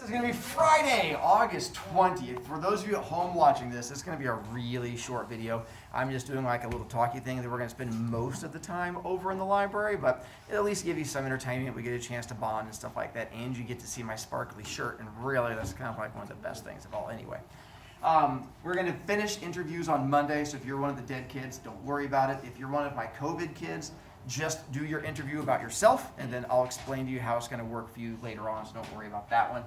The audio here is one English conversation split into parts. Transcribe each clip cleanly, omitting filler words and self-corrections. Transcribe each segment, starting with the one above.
This is going to be Friday, August 20th. For those of you at home watching this, it's going to be a really short video. I'm just doing like a little talky thing that we're going to spend most of the time over in the library, but it'll at least give you some entertainment. We get a chance to bond and stuff like that, and you get to see my sparkly shirt, and really that's kind of like one of the best things of all anyway. We're going to finish interviews on Monday, so if you're one of the dead kids, don't worry about it. If you're one of my COVID kids, just do your interview about yourself, and then I'll explain to you how it's going to work for you later on, so don't worry about that one.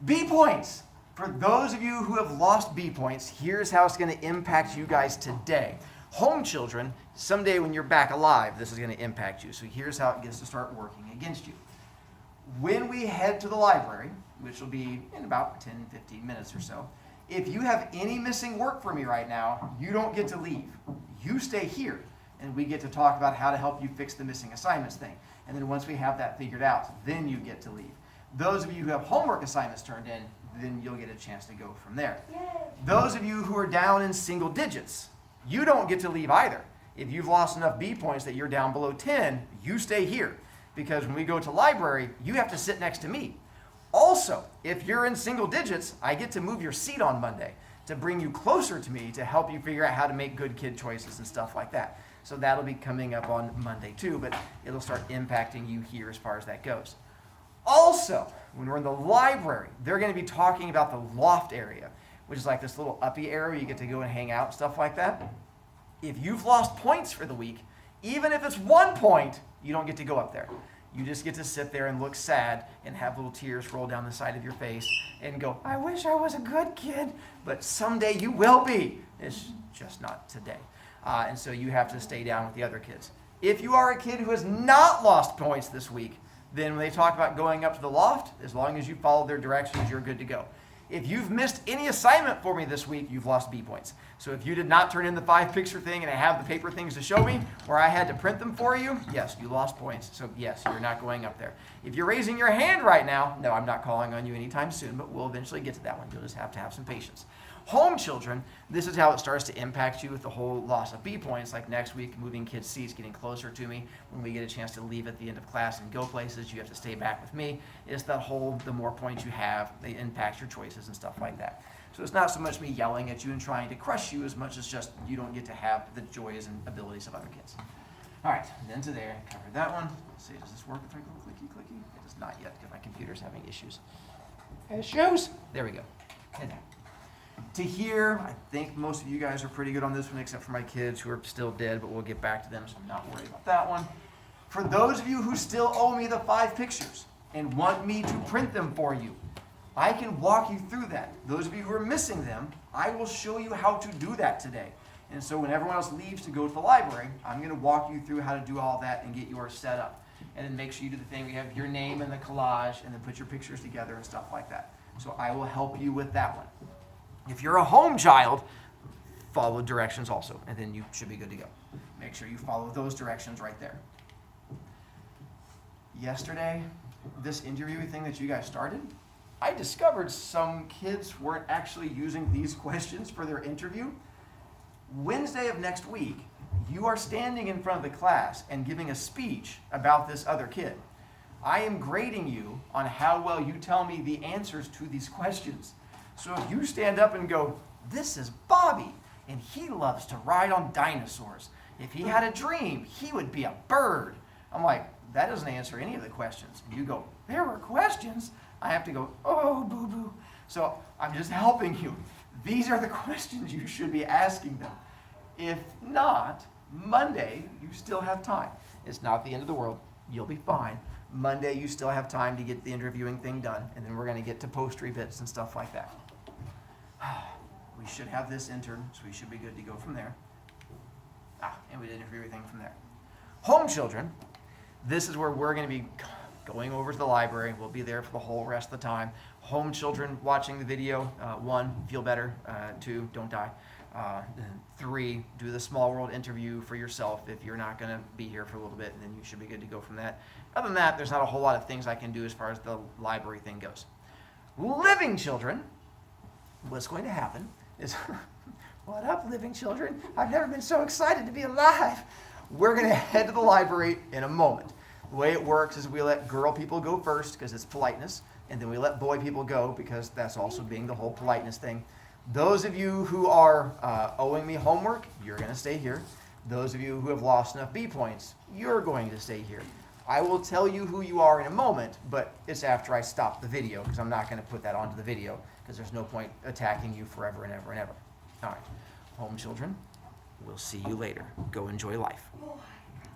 B points. For those of you who have lost B points, here's how it's going to impact you guys today. Home children, someday when you're back alive, this is going to impact you. So here's how it gets to start working against you. When we head to the library, which will be in about 10, 15 minutes or so, if you have any missing work for me right now, you don't get to leave. You stay here, and we get to talk about how to help you fix the missing assignments thing. And then once we have that figured out, then you get to leave. Those of you who have homework assignments turned in, then you'll get a chance to go from there. Yay. Those of you who are down in single digits, you don't get to leave either. If you've lost enough B points that you're down below 10, you stay here. Because when we go to library, you have to sit next to me. Also, if you're in single digits, I get to move your seat on Monday to bring you closer to me to help you figure out how to make good kid choices and stuff like that. So that'll be coming up on Monday too, but it'll start impacting you here as far as that goes. Also, when we're in the library, they're going to be talking about the loft area, which is like this little uppy area you get to go and hang out and stuff like that. If you've lost points for the week, even if it's 1 point, you don't get to go up there. You just get to sit there and look sad and have little tears roll down the side of your face and go, I wish I was a good kid, but someday you will be. It's just not today. And so you have to stay down with the other kids. If you are a kid who has not lost points this week, then when they talk about going up to the loft, as long as you follow their directions, you're good to go. If you've missed any assignment for me this week, you've lost B points. So if you did not turn in the 5-picture thing and I have the paper things to show me, where I had to print them for you, yes, you lost points. So yes, you're not going up there. If you're raising your hand right now, no, I'm not calling on you anytime soon, but we'll eventually get to that one. You'll just have to have some patience. Home children, this is how it starts to impact you with the whole loss of B points, like next week, moving kids' seats, getting closer to me. When we get a chance to leave at the end of class and go places, you have to stay back with me. It's that whole, the more points you have, they impact your choices and stuff like that. So it's not so much me yelling at you and trying to crush you as much as just you don't get to have the joys and abilities of other kids. All right, then to there, covered that one. Let's see, does this work if I go clicky? It does not yet because my computer's having issues. Issues? There we go. And there. To here, I think most of you guys are pretty good on this one, except for my kids who are still dead, but we'll get back to them, so I'm not worried about that one. For those of you who still owe me the 5 pictures and want me to print them for you, I can walk you through that. Those of you who are missing them, I will show you how to do that today. And so when everyone else leaves to go to the library, I'm going to walk you through how to do all that and get yours set up. And then make sure you do the thing. We have your name in the collage, and then put your pictures together and stuff like that. So I will help you with that one. If you're a home child, follow directions also, and then you should be good to go. Make sure you follow those directions right there. Yesterday, this interview thing that you guys started, I discovered some kids weren't actually using these questions for their interview. Wednesday of next week, you are standing in front of the class and giving a speech about this other kid. I am grading you on how well you tell me the answers to these questions. So if you stand up and go, this is Bobby, and he loves to ride on dinosaurs. If he had a dream, he would be a bird. I'm like, that doesn't answer any of the questions. And you go, there were questions? I have to go, oh, boo-boo. So I'm just helping you. These are the questions you should be asking them. If not, Monday, you still have time. It's not the end of the world. You'll be fine. Monday, you still have time to get the interviewing thing done, and then we're going to get to postery bits and stuff like that. We should have this intern, so we should be good to go from there. And we did everything from there. Home children, this is where we're going to be going over to the library. We'll be there for the whole rest of the time. Home children watching the video, 1, feel better. 2, don't die. 3, do the small world interview for yourself if you're not going to be here for a little bit, and then you should be good to go from that. Other than that, there's not a whole lot of things I can do as far as the library thing goes. Living children, what's going to happen is, what up, living children? I've never been so excited to be alive. We're going to head to the library in a moment. The way it works is we let girl people go first because it's politeness. and then we let boy people go because that's also being the whole politeness thing. Those of you who are owing me homework, you're going to stay here. Those of you who have lost enough B points, you're going to stay here. I will tell you who you are in a moment, but it's after I stop the video because I'm not going to put that onto the video because there's no point attacking you forever and ever and ever. All right, home children, we'll see you later. Go enjoy life.